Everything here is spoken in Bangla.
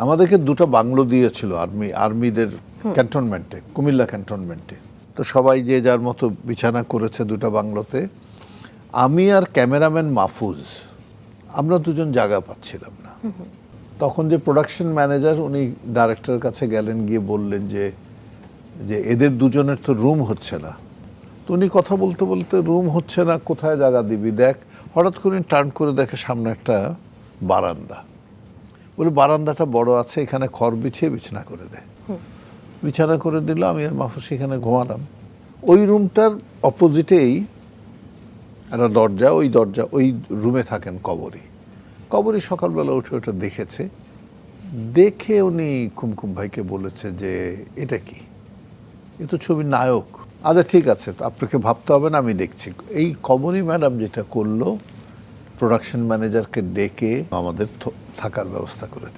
আমাদেরকে দুটো বাংলো দিয়েছিল আর্মিদের ক্যান্টনমেন্টে, কুমিল্লা ক্যান্টনমেন্টে। তো সবাই যে যার মতো বিছানা করেছে দুটো বাংলোতে। আমি আর ক্যামেরাম্যান মাহফুজ আমরা দুজন জায়গা পাচ্ছিলাম না। তখন যে প্রোডাকশন ম্যানেজার উনি ডাইরেক্টরের কাছে গেলেন, গিয়ে বললেন যে এদের দুজনের তো রুম হচ্ছে না। তো উনি কথা বলতে বলতে রুম হচ্ছে না, কোথায় জায়গা দিবি দেখ। হঠাৎ করে টার্ন করে দেখে সামনে একটা বারান্দা। বলে বারান্দাটা বড় আছে, এখানে খড় বিছিয়ে বিছানা করে দে। বিছানা করে দিল, আমি আর মাহফুজ সেখানে ঘুমালাম। ওই রুমটার অপোজিটেই একটা দরজা, ওই রুমে থাকেন কবরী সকালবেলা উঠে ওটা দেখেছে। দেখে উনি খুমখুম ভাইকে বলেছে যে এটা কি, এ তো ছবির নায়ক। আচ্ছা ঠিক আছে, আপনাকে ভাবতে হবে না, আমি দেখছি। এই কবরী ম্যাডাম যেটা করলো, প্রোডাকশন ম্যানেজারকে ডেকে আমাদের থাকার ব্যবস্থা করে দিল।